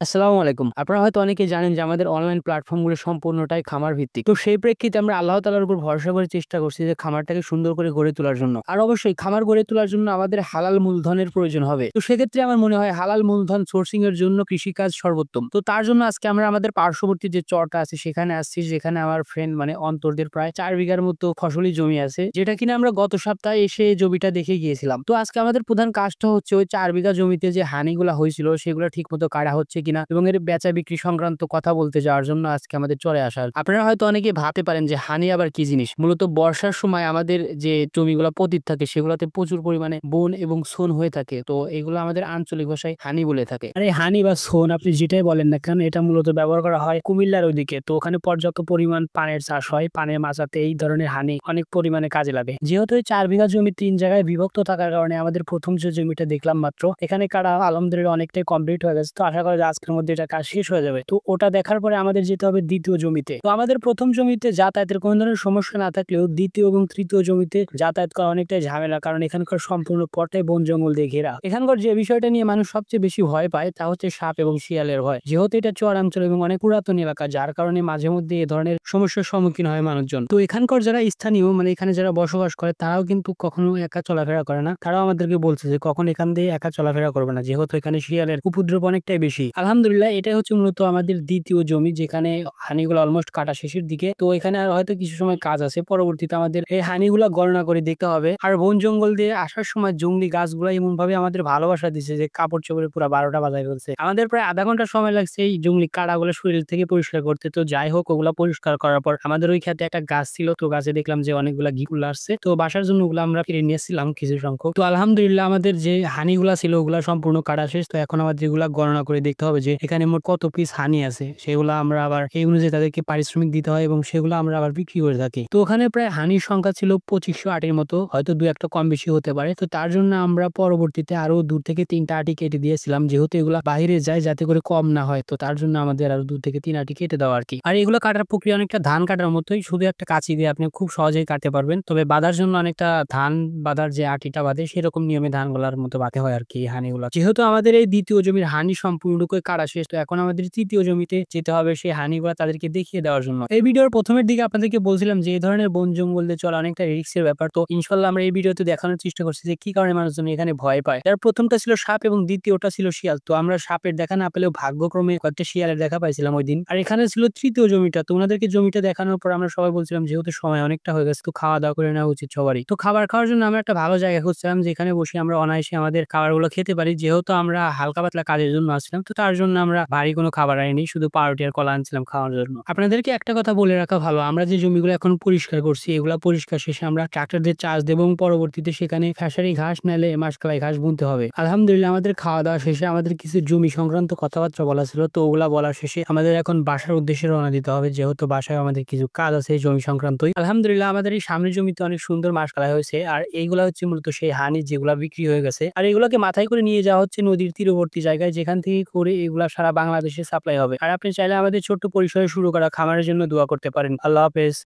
আসসালামু আলাইকুম। আপনারা হয়তো অনেকেই জানেন যে আমাদের অনলাইন প্ল্যাটফর্মগুলো সম্পূর্ণটাই খামার ভিত্তিক। তো সেই প্রেক্ষিতে আমরা আল্লাহ তাআলার উপর ভরসা করে চেষ্টা করছি যে খামারটাকে সুন্দর করে গড়ে তোলার জন্য। আর অবশ্যই খামার গড়ে তোলার জন্য আমাদের হালাল মূলধনের প্রয়োজন হবে। তো সেক্ষেত্রে আমার মনে হয় হালাল মূলধন সোর্সিং এর জন্য কৃষিকাজ সর্বোত্তম। তো তার জন্য আজকে আমরা আমাদের পার্শ্ববর্তী যে চরটা আছে সেখানে আসছি, যেখানে আমার ফ্রেন্ড মানে অন্তরদের প্রায় ৪ বিঘার মতো ফসলি জমি আছে, যেটা কিনা আমরা গত সপ্তাহে এসে জমিটা দেখে গিয়েছিলাম। তো আজকে আমাদের প্রধান কাজটা হচ্ছে ওই ৪ বিঘা জমিতে যে হানিগুলা হয়েছিল সেগুলো ঠিকমতো কাটা হচ্ছে কিনা এবং এর বেচা বিক্রি সংক্রান্ত কথা বলতে যাওয়ার জন্য আজকে আমাদের চলে আসার। আপনারা হয়তো অনেকেই ভাবতে পারেন যে হানি আবার কি জিনিস। মূলত বর্ষার সময় আমাদের যে জমিগুলা পতিত থাকে সেগুলোতে প্রচুর পরিমাণে বন এবং সোন হয়ে থাকে। তো এগুলো আমাদের আঞ্চলিক ভাষায় হানি বলে থাকে। আর এই হানি বা সোন আপনি যেটাই বলেন না কেন, এটা মূলত ব্যবহার করা হয় কুমিল্লার ওইদিকে। তো ওখানে পর্যাপ্ত পরিমাণ পানের চাষ হয়। পানের মাচাতে এই ধরনের হানি অনেক পরিমাণে কাজে লাগে। যেহেতু এই ৪ বিঘা জমি ৩ জায়গায় বিভক্ত থাকার কারণে আমাদের প্রথম যে জমিটা দেখলাম মাত্র, এখানে কাটা আলহামদুলিল্লাহ অনেকটাই কমপ্লিট হয়ে গেছে। তো আশা করা যায় আজকের মধ্যে এটা কাজ শেষ হয়ে যাবে। তো ওটা দেখার পরে আমাদের যেতে হবে দ্বিতীয় জমিতে। তো আমাদের প্রথম জমিতে যাতায়াতের কোনো ধরনের সমস্যা না থাকলেও দ্বিতীয় এবং তৃতীয় জমিতে যাতায়াত করা অনেকটাই ঝামেলা, কারণ এখানকার সম্পূর্ণ পথটাই বন জঙ্গল দিয়ে ঘেরা। এখানকার যে বিষয়টা নিয়ে মানুষ সবচেয়ে বেশি ভয় পায় তা হচ্ছে সাপ এবং শিয়ালের ভয়। যেহেতু এটা চরাঞ্চল এবং অনেক পুরাতন এলাকা, যার কারণে মাঝে মধ্যে এ ধরনের সমস্যার সম্মুখীন হয় মানুষজন। তো এখানকার যারা স্থানীয় মানে এখানে যারা বসবাস করে তারাও কিন্তু কখনো একা চলাফেরা করে না। তারাও আমাদেরকে বলছে যে কখন এখান দিয়ে একা চলাফেরা করবে না, যেহেতু এখানে শিয়ালের উপদ্রব অনেকটাই বেশি। আলহামদুলিল্লাহ এটাই হচ্ছে মূলত আমাদের দ্বিতীয় জমি, যেখানে হানিগুলো অলমোস্ট কাটা শেষের দিকে। তো এখানে আর হয়তো কিছু সময় কাজ আছে, পরবর্তীতে আমাদের এই হানিগুলা গণনা করে দেখতে হবে। আর বন জঙ্গল দিয়ে আসার সময় জঙ্গলি গাছগুলা এমন ভাবে আমাদের ভালোবাসা দিচ্ছে যে কাপড় চোপড়ে পুরো ১২টা বাজায় ফেলছে। আমাদের প্রায় আধা ঘন্টা সময় লাগছে এই জঙ্গলি কাঁটাগুলো শরীর থেকে পরিষ্কার করতে। তো যাই হোক, ওগুলা পরিষ্কার করার পর আমাদের ওই ক্ষেতে একটা গাছ ছিল, তো গাছে দেখলাম যে অনেকগুলা ঘিকুল আসছে। তো বাসার জন্য ওগুলো আমরা কিনে নিয়ে এসেছিলাম কিছু সংখ্যক। তো আলহামদুলিল্লাহ আমাদের যে হানিগুলা ছিল ওগুলা সম্পূর্ণ কাটা শেষ। তো এখন আমাদের এগুলা গণনা করে দেখতে হবে যে এখানে মোট কত পিস হানি আছে। সেগুলো আমরা আবার এই অনুযায়ী তাদেরকে পারিশ্রমিক দিতে হয় এবং সেগুলো আমরা আবার বিক্রি করে থাকি। তো ওখানে প্রায় হানির সংখ্যা ছিল ২৫০০ আটির মতো, হয়তো ২-১টা কম বেশি হতে পারে। তো তার জন্য আমরা পরবর্তীতে আরো ২ থেকে ৩টা আটি কেটে দিয়েছিলাম, যেহেতু এগুলা বাহিরে যায় যাতে করে কম না হয়। তো তার জন্য আমাদের আরো ২ থেকে ৩ আটি কেটে দেওয়া আরকি। আর এগুলো কাটার প্রক্রিয়া অনেকটা ধান কাটার মতোই, শুধু একটা কাঁচি দিয়ে আপনি খুব সহজেই কাটতে পারবেন। তবে বাঁধার জন্য অনেকটা ধান বাঁধার যে আটিটা বাঁধে সেরকম নিয়মে ধানগুলার মতো বাঁধতে হয় আরকি এই হানিগুলা। যেহেতু আমাদের এই দ্বিতীয় জমির হানি সম্পূর্ণরূপে কাটা শেষ, তো এখন আমাদের তৃতীয় জমিতে যেতে হবে সেই হানিগুলা তাদেরকে দেখিয়ে দেওয়ার জন্য। এই ভিডিওর প্রথমের দিকে আপনাদেরকে বলছিলাম যে এই ধরনের বন জঙ্গল দিয়ে চলা অনেকটা রিস্কের ব্যাপার। তো ইনশাআল্লাহ আমরা এই ভিডিওতে দেখানোর চেষ্টা করছি যে কি কারণে মানুষজন এখানে ভয় পায়। যার প্রথমটা ছিল সাপ এবং দ্বিতীয়টা ছিল শিয়াল। তো আমরা সাপের দেখা না পেলেও ভাগ্যক্রমে কয়েকটা শিয়ালের দেখা পাইছিলাম ওইদিন। আর এখানে ছিল তৃতীয় জমিটা। তো উনাদেরকে জমিটা দেখানোর পর আমরা সবাই বলছিলাম যেহেতু সময় অনেকটা হয়ে গেছে, তো খাওয়া দাওয়া করে নেওয়া উচিত সবারই। তো খাবার খাওয়ার জন্য আমরা একটা ভালো জায়গা খুঁজছিলাম যেখানে বসে আমরা অনায়াসে আমাদের খাবারগুলো খেতে পারি। যেহেতু আমরা হালকা পাতলা কাজের জন্য আসছিলাম, তো তার জন্য আমরা ভারী কোনো খাবার আনিনি, শুধু পাউরুটি আর কলা আনছিলাম খাওয়ার জন্য। আপনাদেরকে একটা কথা বলে রাখা ভালো, আমরা যে জমিগুলো এখন পরিষ্কার করছি এগুলা পরিষ্কার শেষে আমরা ট্রাক্টর দিয়ে চাষ দেব এবং পরবর্তীতে সেখানে খেসারি ঘাস নাইলে মাসকলাই ঘাস বুনতে হবে। আলহামদুলিল্লাহ আমাদের খাওয়া দাওয়া শেষে আমাদের কিছু জমি সংক্রান্ত কথাবার্তা বলা ছিল, তো ওগুলা বলা শেষে আমাদের এখন বাসার উদ্দেশ্যে রওনা দিতে হবে, যেহেতু বাসায় আমাদের কিছু কাজ আছে জমি সংক্রান্তই। আলহামদুলিল্লাহ আমাদের এই সামনের জমিতে অনেক সুন্দর মাসকলাই হয়েছে, আর এইগুলা হচ্ছে মূলত সেই হানি যেগুলা বিক্রি হয়ে গেছে। আর এগুলাকে মাথায় করে নিয়ে যাওয়া হচ্ছে নদীর তীরবর্তী জায়গায়, যেখান থেকে করে এগুলা সারা বাংলাদেশে সাপ্লাই হবে। আর আপনি চাইলে আমাদের ছোট্ট পরিসরে শুরু করা খামারের জন্য দোয়া করতে পারেন। আল্লাহ হাফেজ।